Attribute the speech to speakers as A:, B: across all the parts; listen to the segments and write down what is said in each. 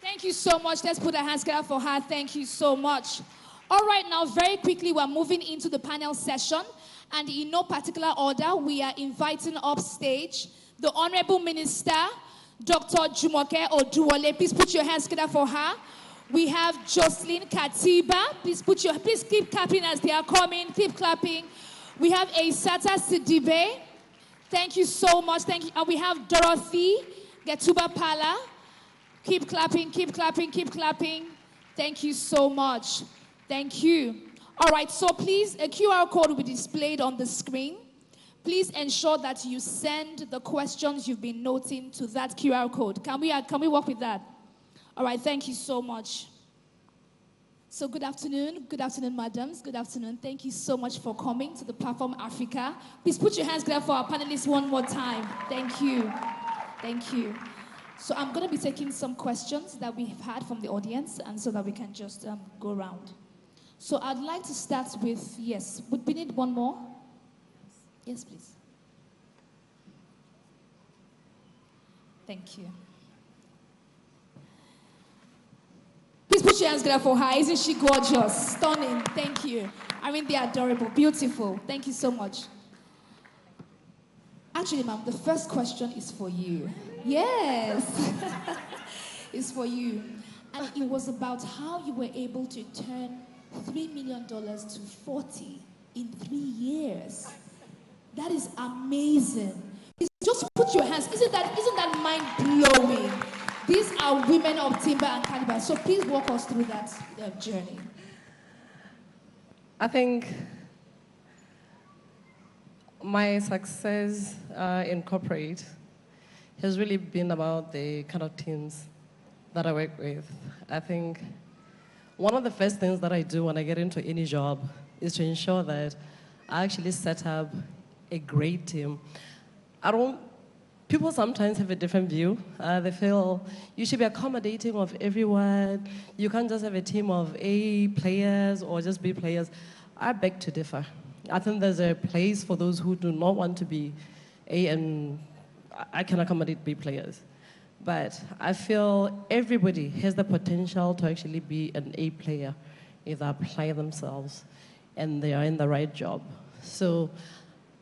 A: Thank you so much. Let's put our hands together for her. Thank you so much. All right, now very quickly, we're moving into the panel session. And in no particular order, we are inviting up stage the Honorable Minister, Dr. Jumoke Oduwole. Please put your hands together for her. We have Jocelyn Katiba. Please keep clapping as they are coming. Keep clapping. We have Aisata Sidibe. Thank you so much. Thank you. And we have Dorothy Getuba Pala. Keep clapping, keep clapping, keep clapping. Thank you so much. Thank you. All right, so please, a QR code will be displayed on the screen. Please ensure that you send the questions you've been noting to that QR code. Can we work with that? All right, thank you so much. So good afternoon, madams, good afternoon. Thank you so much for coming to the platform Africa. Please put your hands together for our panelists one more time. Thank you. Thank you. So I'm going to be taking some questions that we've had from the audience, and so that we can just go around. So I'd like to start with, yes, would we need one more? Yes, please. Thank you. Please put your hands together for her. Isn't she gorgeous? Stunning. Thank you. I mean, they're adorable, beautiful. Thank you so much. Actually, ma'am, the first question is for you. Yes. It's for you. And it was about how you were able to turn $3 million to 40 in 3 years. That is amazing. Just put your hands. Isn't that mind-blowing? These are women of timber and caliber. So please walk us through that journey.
B: I think my success in corporate has really been about the kind of teams that I work with. I think one of the first things that I do when I get into any job is to ensure that I actually set up a great team. People sometimes have a different view. They feel you should be accommodating of everyone. You can't just have a team of A players or just B players. I beg to differ. I think there's a place for those who do not want to be A, and I can accommodate B players. But I feel everybody has the potential to actually be an A player if they apply themselves and they are in the right job. So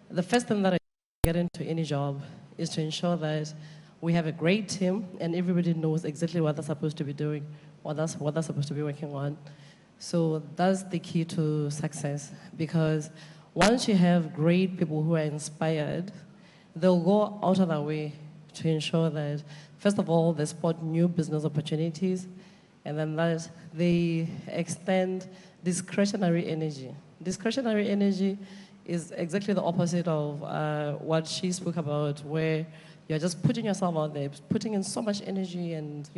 B: the first thing that I get into any job is to ensure that we have a great team and everybody knows exactly what they're supposed to be doing, what they're supposed to be working on. So that's the key to success, because once you have great people who are inspired, they'll go out of their way to ensure that, first of all, they spot new business opportunities, and then that they extend discretionary energy. Discretionary energy is exactly the opposite of what she spoke about, where you're just putting yourself out there, putting in so much energy and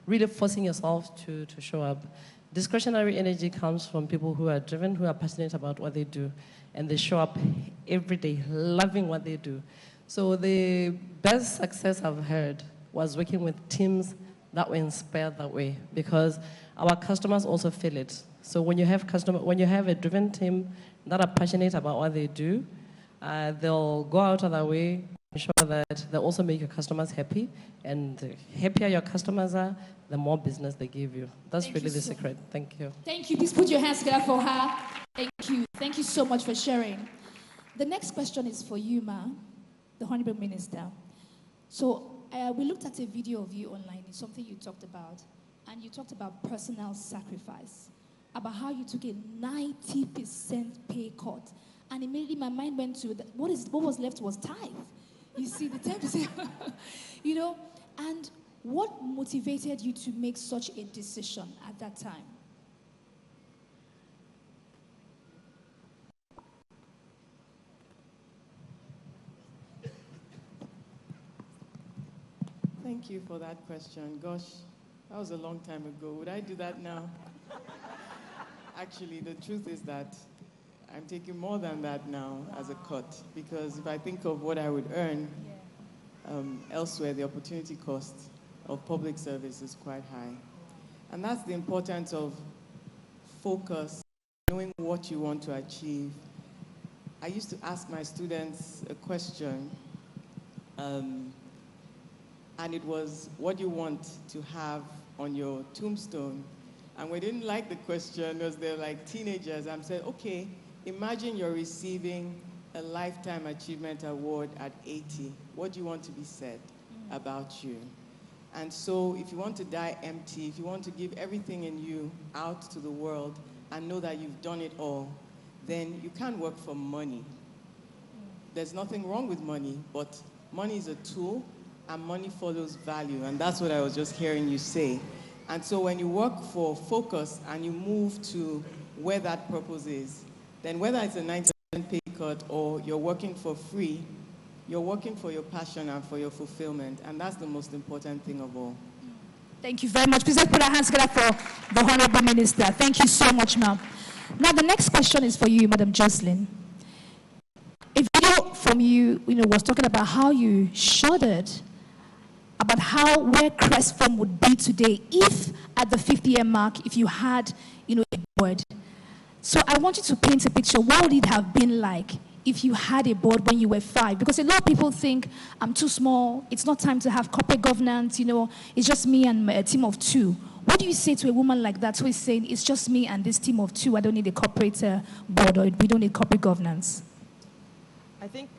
B: really forcing yourself to show up. Discretionary energy comes from people who are driven, who are passionate about what they do, and they show up every day loving what they do. So the best success I've had was working with teams that were inspired that way, because our customers also feel it. So when you have a driven team that are passionate about what they do, they'll go out of their way to ensure that they also make your customers happy. And the happier your customers are, the more business they give you. That's really the secret. Thank you.
A: Thank you. Please put your hands together for her. Thank you. Thank you so much for sharing. The next question is for you, Ma, the Honorable Minister. So we looked at a video of you online. It's something you talked about. And you talked about personal sacrifice, about how you took a 90% pay cut. And immediately my mind went to, what was left was tithe. You see, the 10%, and what motivated you to make such a decision at that time?
C: Thank you for that question. Gosh, that was a long time ago. Would I do that now? Actually, the truth is that I'm taking more than that now as a cut, because if I think of what I would earn elsewhere, the opportunity cost of public service is quite high. And that's the importance of focus, knowing what you want to achieve. I used to ask my students a question, and it was, what do you want to have on your tombstone. And we didn't like the question because they're like teenagers. I said, okay, imagine you're receiving a Lifetime Achievement Award at 80. What do you want to be said about you? And so if you want to die empty, if you want to give everything in you out to the world and know that you've done it all, then you can't work for money. There's nothing wrong with money, but money is a tool, and money follows value, and that's what I was just hearing you say. And so when you work for focus and you move to where that purpose is, then whether it's a 90% pay cut or you're working for free, you're working for your passion and for your fulfillment, and that's the most important thing of all.
A: Thank you very much. Please let's put our hands together for the Honorable Minister. Thank you so much, ma'am. Now, the next question is for you, Madam Jocelyn. A video from you, was talking about how you shuddered about where Crestform would be today if, at the 50-year mark, if you had, a board. So I want you to paint a picture. What would it have been like if you had a board when you were 5? Because a lot of people think, I'm too small, it's not time to have corporate governance, it's just me and a team of 2. What do you say to a woman like that who is saying, it's just me and this team of 2, I don't need a corporate board, or we don't need corporate governance?
D: I think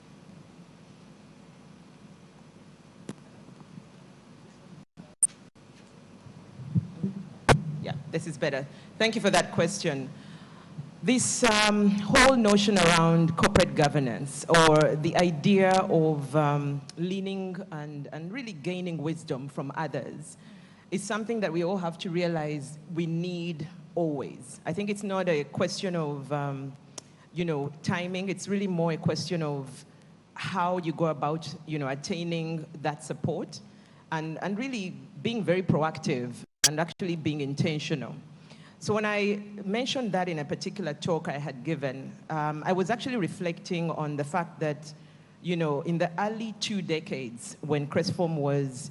D: this is better. Thank you for that question. This whole notion around corporate governance, or the idea of leaning and really gaining wisdom from others, is something that we all have to realize we need always. I think it's not a question of timing. It's really more a question of how you go about attaining that support, and really being very proactive and actually being intentional. So when I mentioned that in a particular talk I had given, I was actually reflecting on the fact that, in the early 2 decades when Crestform was,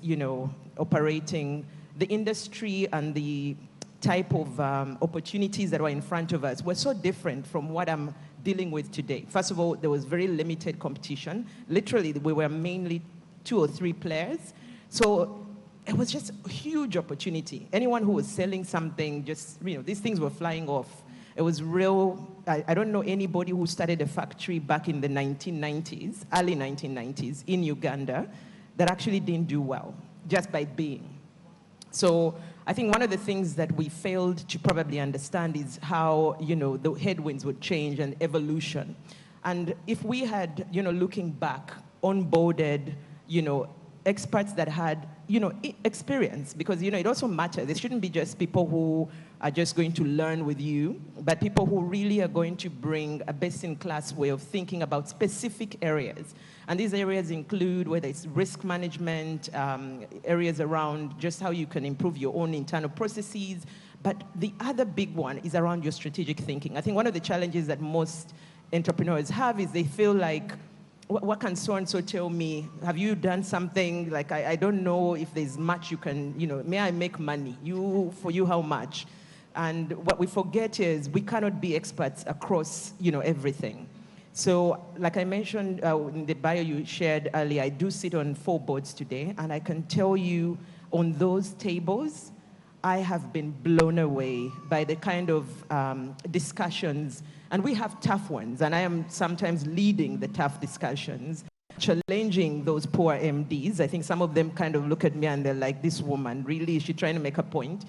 D: operating, the industry and the type of opportunities that were in front of us were so different from what I'm dealing with today. First of all, there was very limited competition. Literally, we were mainly 2 or 3 players. So it was just a huge opportunity. Anyone who was selling something, just, these things were flying off. It was real. I don't know anybody who started a factory back in the 1990s, early 1990s, in Uganda, that actually didn't do well, just by being. So I think one of the things that we failed to probably understand is how, the headwinds would change and evolution. And if we had, looking back, onboarded, experts that had, experience, because, it also matters. There shouldn't be just people who are just going to learn with you, but people who really are going to bring a best-in-class way of thinking about specific areas. And these areas include whether it's risk management, areas around just how you can improve your own internal processes. But the other big one is around your strategic thinking. I think one of the challenges that most entrepreneurs have is they feel like, what can so-and-so tell me? Have you done something? Like, I don't know if there's much you can, may I make money? For you, how much? And what we forget is we cannot be experts across, everything. So, like I mentioned in the bio you shared earlier, I do sit on 4 boards today, and I can tell you on those tables, I have been blown away by the kind of discussions. And we have tough ones, and I am sometimes leading the tough discussions, challenging those poor MDs. I think some of them kind of look at me and they're like, this woman, really, is she trying to make a point?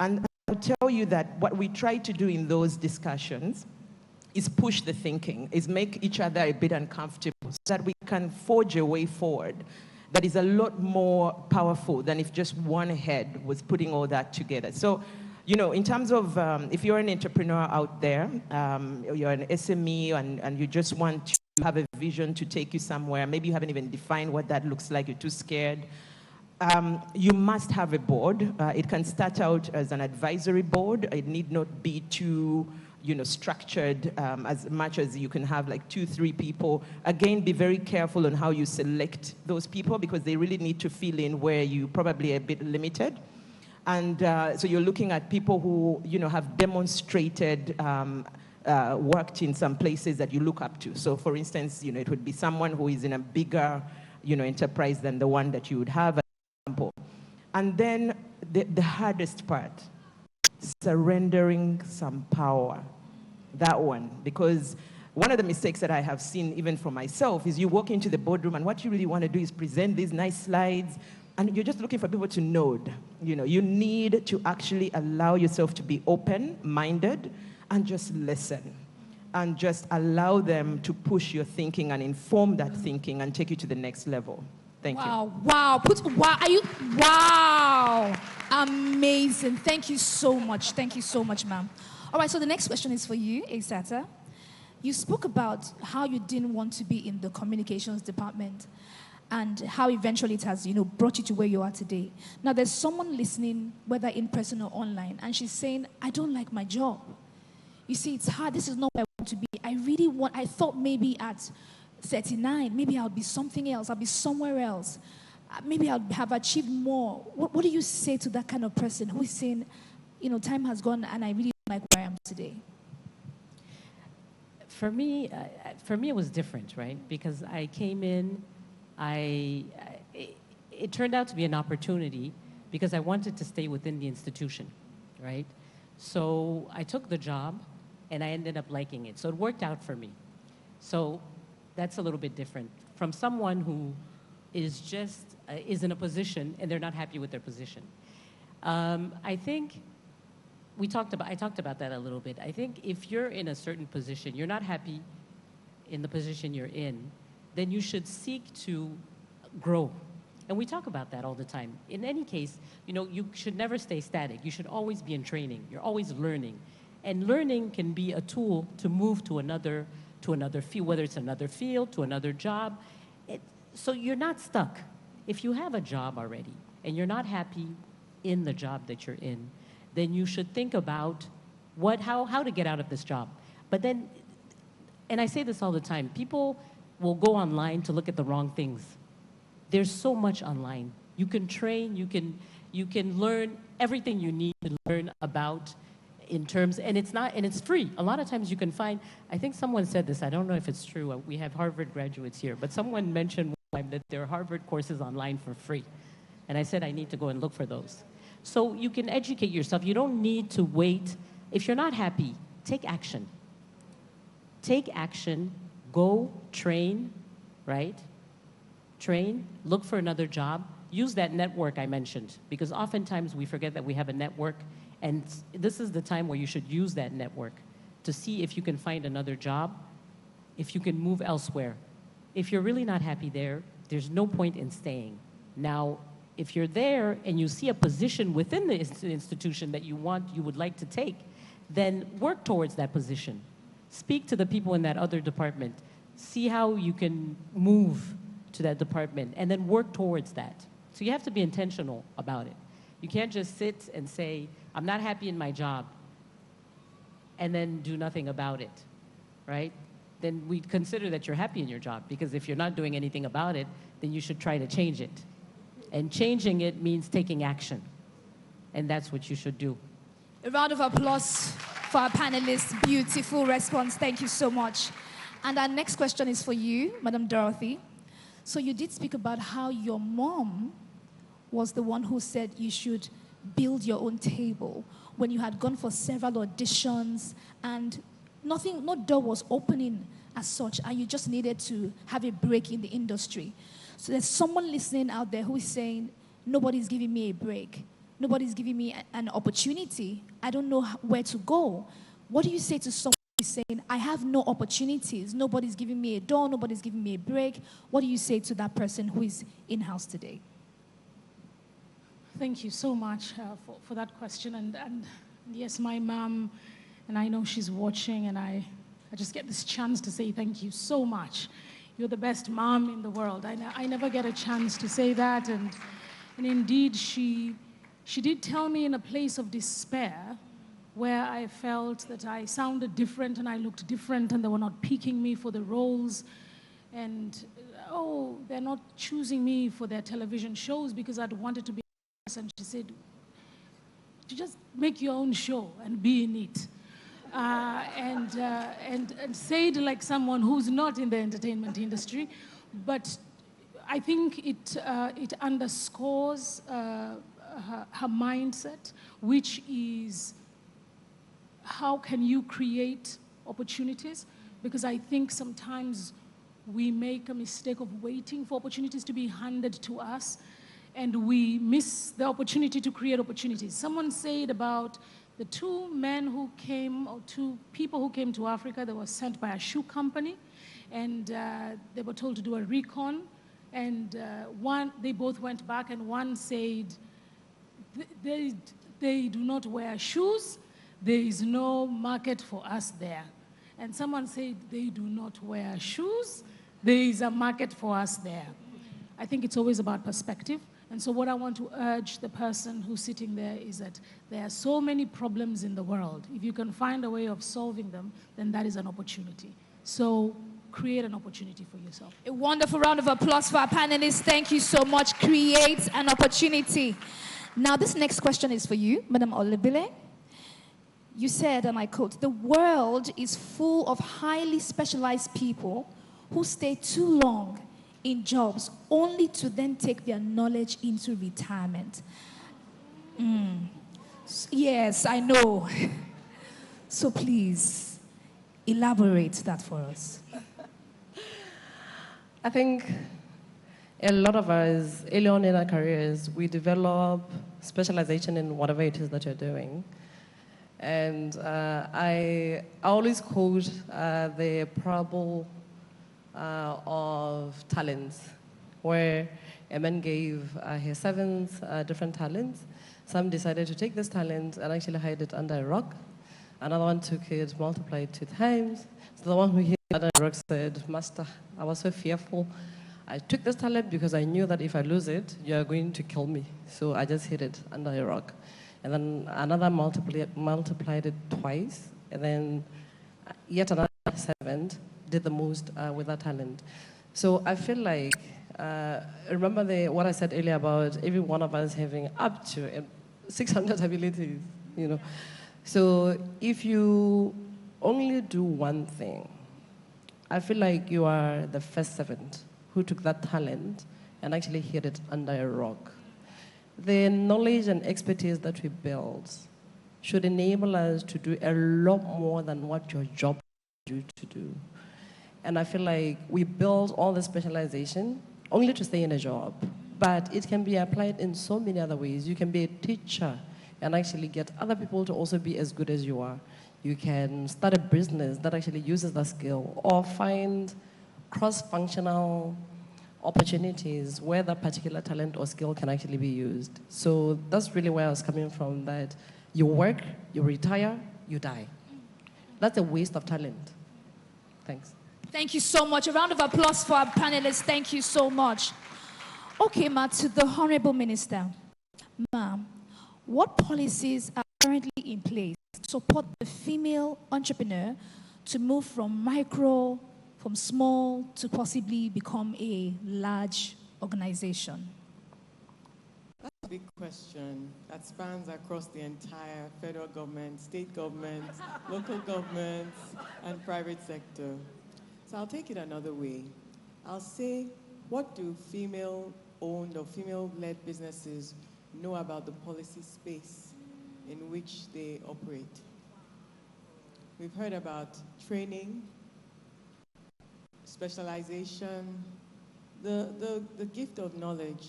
D: And I'll tell you that what we try to do in those discussions is push the thinking, is make each other a bit uncomfortable so that we can forge a way forward that is a lot more powerful than if just one head was putting all that together. So, in terms of if you're an entrepreneur out there, you're an SME and you just want to have a vision to take you somewhere, maybe you haven't even defined what that looks like, you're too scared, you must have a board. It can start out as an advisory board. It need not be too structured as much as you can have like 2-3 people. Again, be very careful on how you select those people because they really need to fill in where you probably are a bit limited. And so you're looking at people who, have demonstrated, worked in some places that you look up to. So for instance, it would be someone who is in a bigger, enterprise than the one that you would have, for example. And then the hardest part, surrendering some power. That one, because one of the mistakes that I have seen even for myself is you walk into the boardroom and what you really want to do is present these nice slides and you're just looking for people to nod. You know, you need to actually allow yourself to be open-minded and just listen and just allow them to push your thinking and inform that thinking and take you to the next level. Thank you.
A: Wow. Wow. Amazing. Thank you so much. Thank you so much, ma'am. All right, so the next question is for you, Asata. You spoke about how you didn't want to be in the communications department and how eventually it has, brought you to where you are today. Now, there's someone listening, whether in person or online, and she's saying, I don't like my job. You see, it's hard. This is not where I want to be. I thought maybe at 39, maybe I'll be something else. I'll be somewhere else. Maybe I'll have achieved more. What do you say to that kind of person who is saying, time has gone and I really don't like where I am today?
E: For me, it was different, right? Because I came in, it turned out to be an opportunity because I wanted to stay within the institution, right? So I took the job and I ended up liking it. So it worked out for me. So that's a little bit different from someone who is just, is in a position and they're not happy with their position. I think I talked about that a little bit. I think if you're in a certain position, you're not happy in the position you're in, then you should seek to grow. And we talk about that all the time. In any case, you should never stay static. You should always be in training. You're always learning. And learning can be a tool to move to another field, whether it's another field, to another job. So you're not stuck. If you have a job already and you're not happy in the job that you're in, then you should think about how to get out of this job. But then, and I say this all the time, people will go online to look at the wrong things. There's so much online. You can train, you can learn everything you need to learn about in terms, and it's free. A lot of times you can find, I think someone said this, I don't know if it's true, we have Harvard graduates here, but someone mentioned one time that there are Harvard courses online for free. And I said I need to go and look for those. So you can educate yourself. You don't need to wait. If you're not happy, take action. Take action, go train, right? Train, look for another job. Use that network I mentioned, because oftentimes we forget that we have a network, and this is the time where you should use that network to see if you can find another job, if you can move elsewhere. If you're really not happy there, there's no point in staying. Now, if you're there and you see a position within the institution that you would like to take, then work towards that position. Speak to the people in that other department. See how you can move to that department and then work towards that. So you have to be intentional about it. You can't just sit and say, I'm not happy in my job, and then do nothing about it, right? Then we consider that you're happy in your job, because if you're not doing anything about it, then you should try to change it. And changing it means taking action. And that's what you should do.
A: A round of applause for our panelists. Beautiful response. Thank you so much. And our next question is for you, Madam Dorothy. So you did speak about how your mom was the one who said you should build your own table when you had gone for several auditions and no door was opening as such, and you just needed to have a break in the industry. So there's someone listening out there who is saying, nobody's giving me a break. Nobody's giving me an opportunity. I don't know where to go. What do you say to someone who is saying, I have no opportunities. Nobody's giving me a door. Nobody's giving me a break. What do you say to that person who is in-house today?
F: Thank you so much for that question. And yes, my mom, and I know she's watching, and I just get this chance to say thank you so much. You're the best mom in the world. I never get a chance to say that. And indeed, she did tell me in a place of despair where I felt that I sounded different and I looked different and they were not picking me for the roles. And, they're not choosing me for their television shows because I'd wanted to be an actress. And she said, you just make your own show and be in it. And say it like someone who's not in the entertainment industry, but I think it underscores her mindset, which is how can you create opportunities? Because I think sometimes we make a mistake of waiting for opportunities to be handed to us, and we miss the opportunity to create opportunities. Someone said about the two men who came, or two people who came to Africa, they were sent by a shoe company, and they were told to do a recon, and they both went back, and one said, they do not wear shoes, there is no market for us there. And someone said, they do not wear shoes, there is a market for us there. I think it's always about perspective. And so what I want to urge the person who's sitting there is that there are so many problems in the world. If you can find a way of solving them, then that is an opportunity. So create an opportunity for yourself.
A: A wonderful round of applause for our panelists. Thank you so much. Create an opportunity. Now, this next question is for you, Madam Olebile. You said, and I quote, "The world is full of highly specialized people who stay too long in jobs only to then take their knowledge into retirement." Yes, I know. So please, elaborate that for us.
B: I think a lot of us, early on in our careers, we develop specialization in whatever it is that you're doing. And I always quote the parable of talents, where a man gave his servants different talents. Some decided to take this talent and actually hide it under a rock. Another one took it, multiplied 2 times. So the one who hid it under a rock said, "Master, I was so fearful. I took this talent because I knew that if I lose it, you are going to kill me. So I just hid it under a rock." And then another multiplied it twice. And then yet another servant did the most with that talent. So I feel like, remember what I said earlier about every one of us having up to 600 abilities, you know. So if you only do one thing, I feel like you are the first servant who took that talent and actually hid it under a rock. The knowledge and expertise that we build should enable us to do a lot more than what your job allows you to do. And I feel like we build all the specialization only to stay in a job, but it can be applied in so many other ways. You can be a teacher and actually get other people to also be as good as you are. You can start a business that actually uses that skill, or find cross-functional opportunities where that particular talent or skill can actually be used. So that's really where I was coming from, that you work, you retire, you die. That's a waste of talent. Thanks.
A: Thank you so much. A round of applause for our panelists. Thank you so much. Okay, Ma, to the Honorable Minister. Ma'am, what policies are currently in place to support the female entrepreneur to move from small to possibly become a large organization?
C: That's a big question that spans across the entire federal government, state governments, local governments, and private sector. So I'll take it another way. I'll say, what do female-owned or female-led businesses know about the policy space in which they operate? We've heard about training, specialization, the gift of knowledge,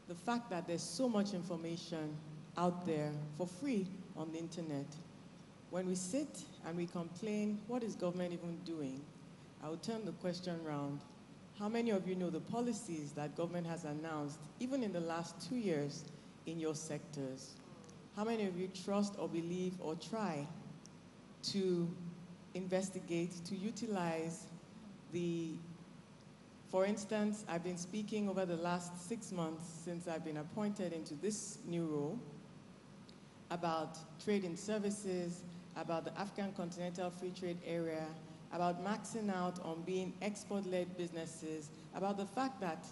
C: the fact that there's so much information out there for free on the internet. When we sit and we complain, what is government even doing? I will turn the question around. How many of you know the policies that government has announced, even in the last 2 years, in your sectors? How many of you trust or believe or try to investigate, to utilize for instance, I've been speaking over the last 6 months since I've been appointed into this new role about trade in services, about the African Continental Free Trade Area, about maxing out on being export-led businesses, about the fact that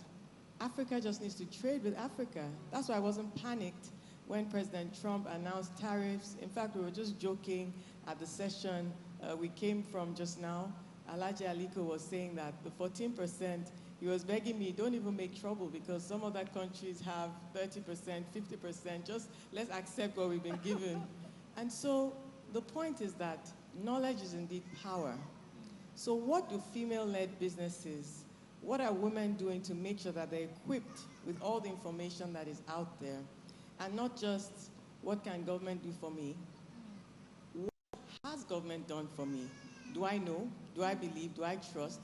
C: Africa just needs to trade with Africa. That's why I wasn't panicked when President Trump announced tariffs. In fact, we were just joking at the session we came from just now. Alhaji Aliko was saying that the 14% he was begging me, don't even make trouble because some other countries have 30%, 50%. Just let's accept what we've been given. And so the point is that knowledge is indeed power. So what do female-led businesses, what are women doing to make sure that they're equipped with all the information that is out there? And not just, what can government do for me? What has government done for me? Do I know? Do I believe? Do I trust?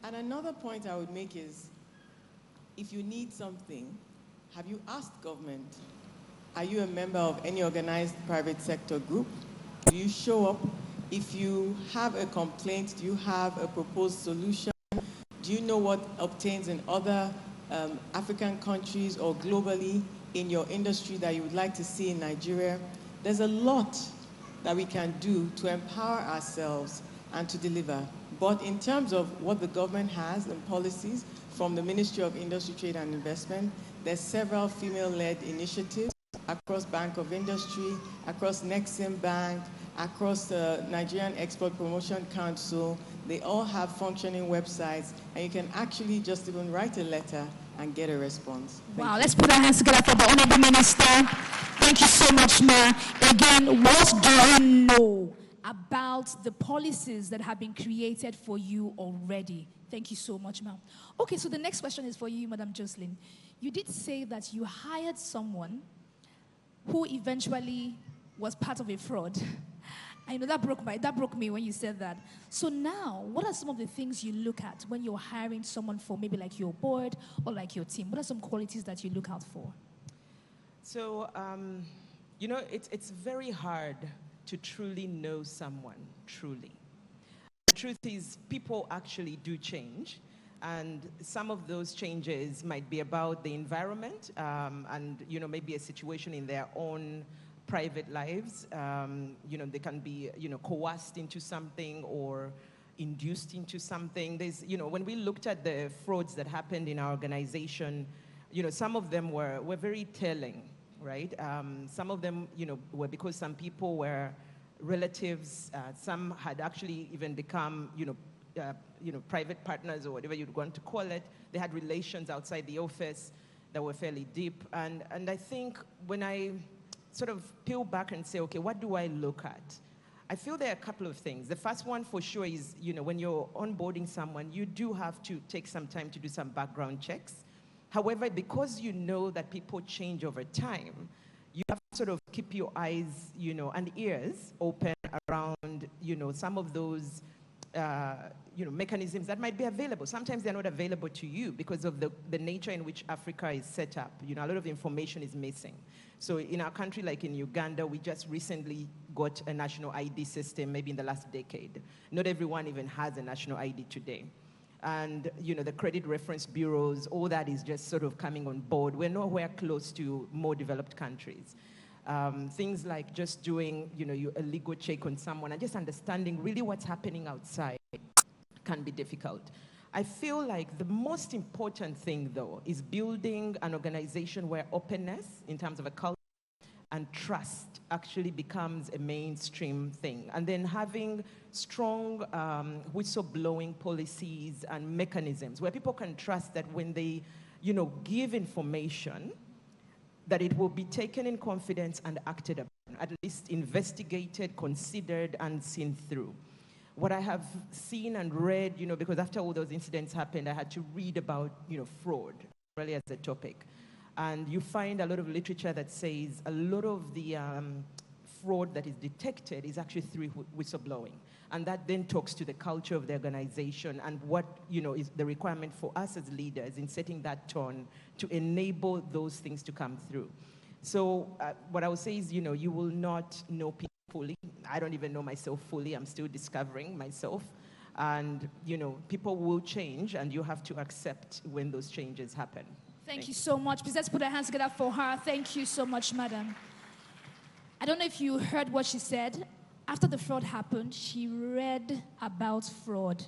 C: And another point I would make is, if you need something, have you asked government? Are you a member of any organized private sector group? Do you show up? If you have a complaint, do you have a proposed solution? Do you know what obtains in other African countries or globally in your industry that you would like to see in Nigeria? There's a lot that we can do to empower ourselves and to deliver. But in terms of what the government has and policies from the Ministry of Industry, Trade and Investment, there's several female-led initiatives across Bank of Industry, across Nexim Bank, across the Nigerian Export Promotion Council. They all have functioning websites, and you can actually just even write a letter and get a response.
A: Wow, let's put our hands together for the Honorable Minister. Thank you so much, Ma. Again, what do you know about the policies that have been created for you already? Thank you so much, ma'am. Okay, so the next question is for you, Madam Jocelyn. You did say that you hired someone who eventually was part of a fraud. I know that broke me when you said that. So now, what are some of the things you look at when you're hiring someone for maybe like your board or like your team? What are some qualities that you look out for?
D: So, you know, it's very hard to truly know someone, truly. The truth is, people actually do change. And some of those changes might be about the environment and, you know, maybe a situation in their own private lives. You know, they can be, you know, coerced into something or induced into something. There's, you know, when we looked at the frauds that happened in our organization, you know, some of them were very telling, right? Some of them, you know, were because some people were relatives. Some had actually even become, you know, private partners or whatever you'd want to call it. They had relations outside the office that were fairly deep. And I think when I sort of peel back and say, okay, what do I look at? I feel there are a couple of things. The first one for sure is, you know, when you're onboarding someone, you do have to take some time to do some background checks. However, because you know that people change over time, you have to sort of keep your eyes, you know, and ears open around, you know, some of those you know, mechanisms that might be available. Sometimes they're not available to you because of the nature in which Africa is set up. You know, a lot of information is missing. So in our country, like in Uganda, we just recently got a national ID system, maybe in the last decade. Not everyone even has a national ID today. And, you know, the credit reference bureaus, all that is just sort of coming on board. We're nowhere close to more developed countries. Things like just doing, you know, a legal check on someone and just understanding really what's happening outside can be difficult. I feel like the most important thing, though, is building an organization where openness, in terms of a culture, and trust actually becomes a mainstream thing. And then having strong whistleblowing policies and mechanisms where people can trust that when they, you know, give information, that it will be taken in confidence and acted upon, at least investigated, considered, and seen through. What I have seen and read, you know, because after all those incidents happened, I had to read about, you know, fraud, really as a topic. And you find a lot of literature that says a lot of the fraud that is detected is actually through whistleblowing. And that then talks to the culture of the organization and what, you know, is the requirement for us as leaders in setting that tone to enable those things to come through. So what I would say is, you know, you will not know people fully. I don't even know myself fully. I'm still discovering myself. And, you know, people will change, and you have to accept when those changes happen.
A: Thank you so much. Please let's put our hands together for her. Thank you so much, madam. I don't know if you heard what she said. After the fraud happened, she read about fraud.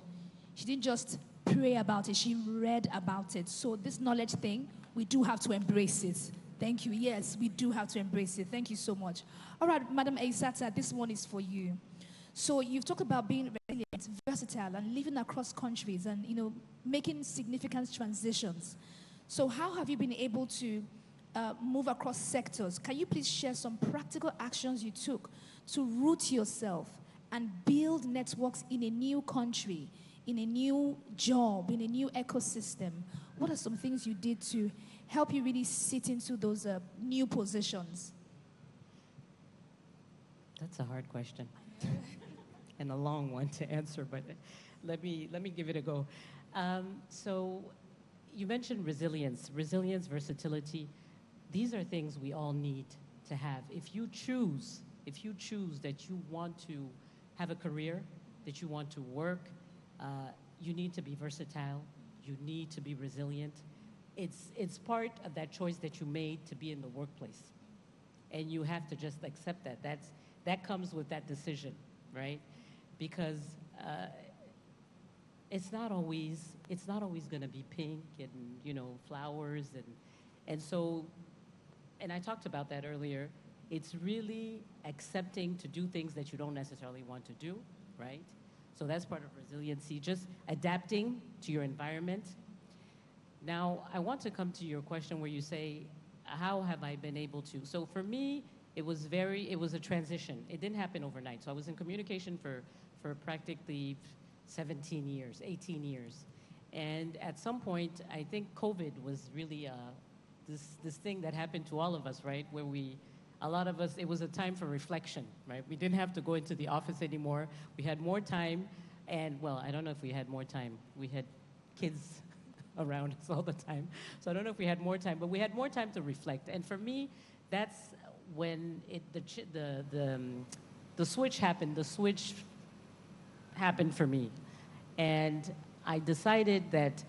A: She didn't just pray about it, she read about it. So this knowledge thing, we do have to embrace it. Thank you. Yes, we do have to embrace it. Thank you so much. All right, Madam Aisata, this one is for you. So you've talked about being resilient, versatile, and living across countries and, making significant transitions. So how have you been able to move across sectors? Can you please share some practical actions you took to root yourself and build networks in a new country, in a new job, in a new ecosystem? What are some things you did to help you really sit into those new positions?
E: That's a hard question and a long one to answer, but let me give it a go. So you mentioned resilience, versatility. These are things we all need to have. If you choose that you want to have a career, that you want to work, you need to be versatile. You need to be resilient. It's part of that choice that you made to be in the workplace, and you have to just accept that. That comes with that decision, right? Because it's not always going to be pink and flowers and so. And I talked about that earlier. It's really accepting to do things that you don't necessarily want to do, right? So that's part of resiliency, just adapting to your environment. Now, I want to come to your question where you say, how have I been able to? So for me, it was a transition. It didn't happen overnight. So I was in communication for practically 17 years, 18 years. And at some point, I think COVID was really this thing that happened to all of us, right? Where a lot of us, it was a time for reflection, right? We didn't have to go into the office anymore. We had more time. And, well, I don't know if we had more time. We had kids around us all the time. So I don't know if we had more time, but we had more time to reflect. And for me, that's when the switch happened. The switch happened for me. And I decided that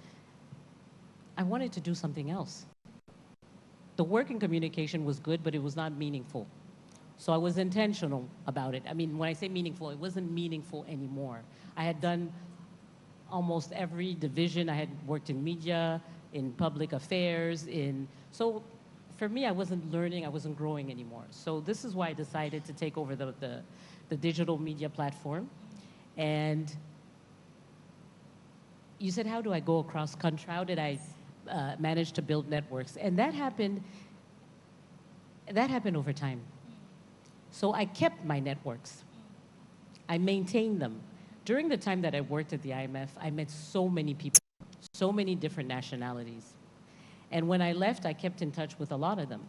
E: I wanted to do something else. The work in communication was good, but it was not meaningful. So I was intentional about it. I mean, when I say meaningful, it wasn't meaningful anymore. I had done almost every division. I had worked in media, in public affairs, so for me, I wasn't learning, I wasn't growing anymore. So this is why I decided to take over the digital media platform. And you said, how do I go across country? How did I manage to build networks? And that happened over time. So I kept my networks. I maintained them. During the time that I worked at the IMF, I met so many people, so many different nationalities. And when I left, I kept in touch with a lot of them.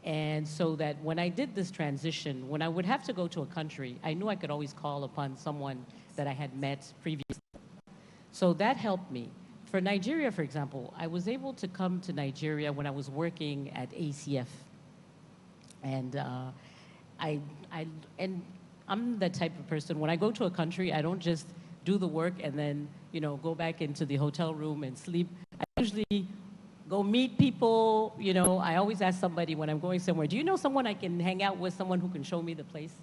E: And so that when I did this transition, when I would have to go to a country, I knew I could always call upon someone that I had met previously. So that helped me. For Nigeria, for example, I was able to come to Nigeria when I was working at ACF. And I'm the type of person, when I go to a country, I don't just do the work and then, go back into the hotel room and sleep. I usually go meet people. I always ask somebody when I'm going somewhere, do you know someone I can hang out with, someone who can show me the place?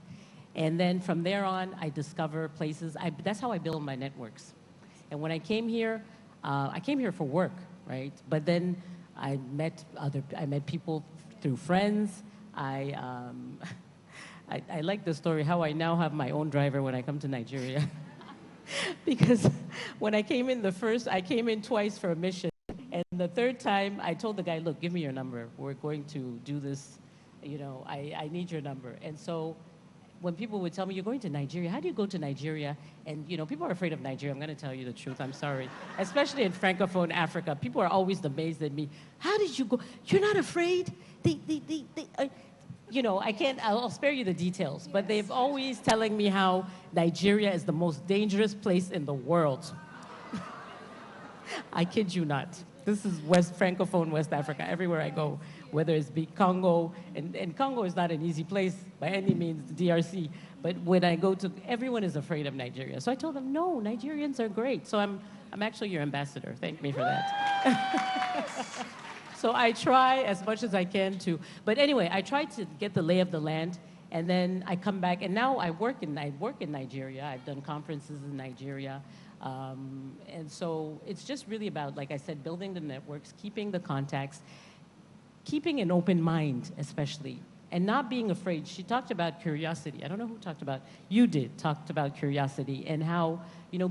E: And then from there on, I discover places. That's how I build my networks. And when I came here for work, right? But then I met people through friends. I like the story how I now have my own driver when I come to Nigeria. Because when I came in twice for a mission. And the third time, I told the guy, look, give me your number. We're going to do this. I need your number. And so when people would tell me, you're going to Nigeria, how do you go to Nigeria? And, people are afraid of Nigeria. I'm going to tell you the truth. I'm sorry. Especially in Francophone Africa. People are always amazed at me. How did you go? You're not afraid? I'll spare you the details. But they've always telling me how Nigeria is the most dangerous place in the world. I kid you not. This is Francophone West Africa, everywhere I go, whether it's Congo, and Congo is not an easy place by any means, the DRC, but when I go to, everyone is afraid of Nigeria. So I told them, no, Nigerians are great. So I'm actually your ambassador. Thank me for that. So I try as much as I can to, but anyway, I try to get the lay of the land, and then I come back, and now I work in Nigeria. I've done conferences in Nigeria. And so it's just really about, like I said, building the networks, keeping the contacts, keeping an open mind, especially. and not being afraid. She talked about curiosity. I don't know who talked about, you did, talked about curiosity and how,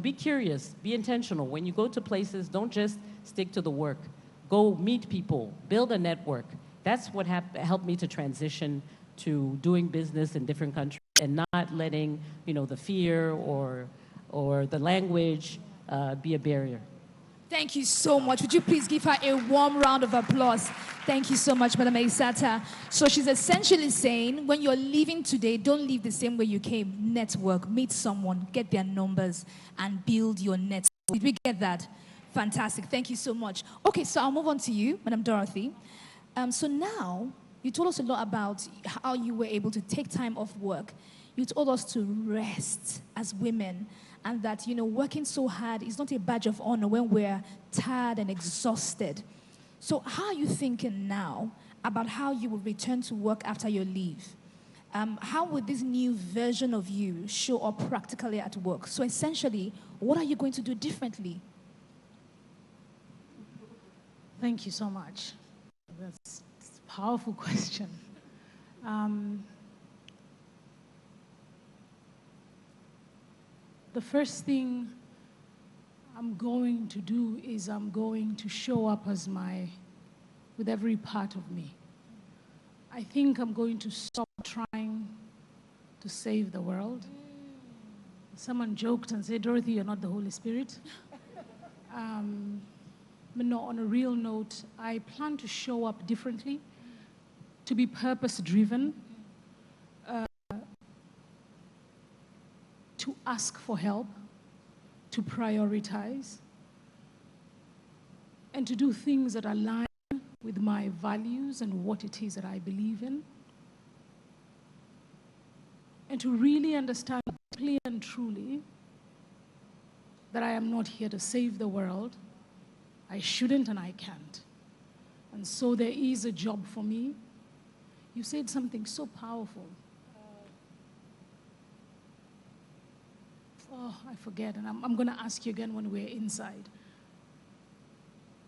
E: be curious, be intentional. When you go to places, don't just stick to the work. Go meet people, build a network. That's what helped me to transition to doing business in different countries and not letting, the fear or the language be a barrier.
A: Thank you so much. Would you please give her a warm round of applause? Thank you so much, Madam Aisata. So she's essentially saying, when you're leaving today, don't leave the same way you came. Network, meet someone, get their numbers, and build your network. Did we get that? Fantastic. Thank you so much. Okay, so I'll move on to you, Madam Dorothy. So now, you told us a lot about how you were able to take time off work. You told us to rest as women, and that, working so hard is not a badge of honor when we're tired and exhausted. So how are you thinking now about how you will return to work after your leave? How will this new version of you show up practically at work? So essentially, what are you going to do differently?
F: Thank you so much. That's a powerful question. The first thing I'm going to do is I'm going to show up with every part of me. I think I'm going to stop trying to save the world. Someone joked and said, Dorothy, you're not the Holy Spirit. But no, on a real note, I plan to show up differently, to be purpose-driven, to ask for help, to prioritize, and to do things that align with my values and what it is that I believe in, and to really understand deeply and truly that I am not here to save the world. I shouldn't and I can't. And so there is a job for me. You said something so powerful. Oh, I forget, and I'm going to ask you again when we're inside.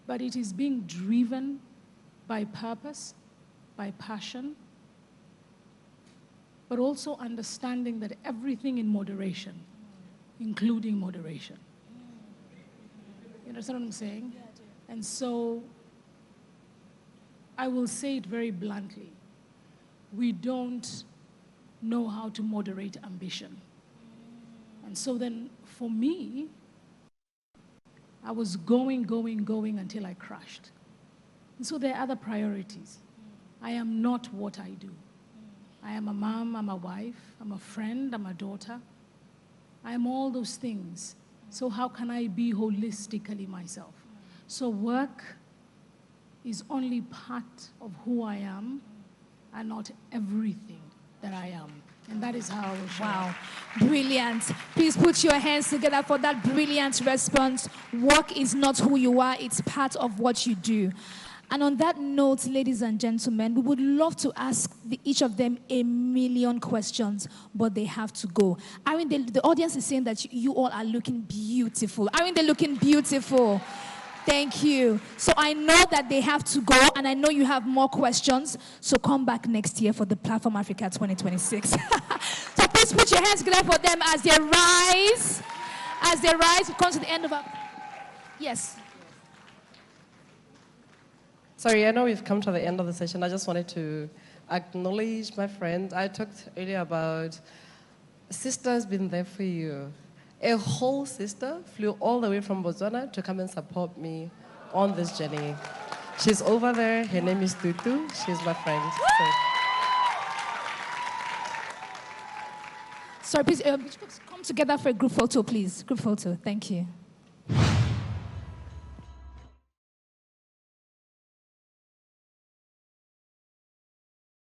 F: But it is being driven by purpose, by passion, but also understanding that everything in moderation, including moderation. You understand what I'm saying? Yeah, I do. And so I will say it very bluntly. We don't know how to moderate ambition. And so then, for me, I was going until I crashed. And so there are other priorities. I am not what I do. I am a mom, I'm a wife, I'm a friend, I'm a daughter. I am all those things. So how can I be holistically myself? So work is only part of who I am and not everything that I am. And that is how I will show up.
A: Wow, brilliant. Please put your hands together for that brilliant response. Work is not who you are, it's part of what you do. And on that note, ladies and gentlemen, we would love to ask each of them a million questions, but they have to go. I mean, the audience is saying that you all are looking beautiful. I mean, they're looking beautiful. Thank you. So I know that they have to go, and I know you have more questions. So come back next year for the Platform Africa 2026. So please put your hands together for them as they rise. As they rise, we come to the end of our... Yes.
B: Sorry, I know we've come to the end of the session. I just wanted to acknowledge my friend. I talked earlier about sister's been there for you. A whole sister flew all the way from Botswana to come and support me on this journey. She's over there. Her name is Tutu. She's my friend.
A: Sorry, please come together for a group photo, please. Group photo. Thank you.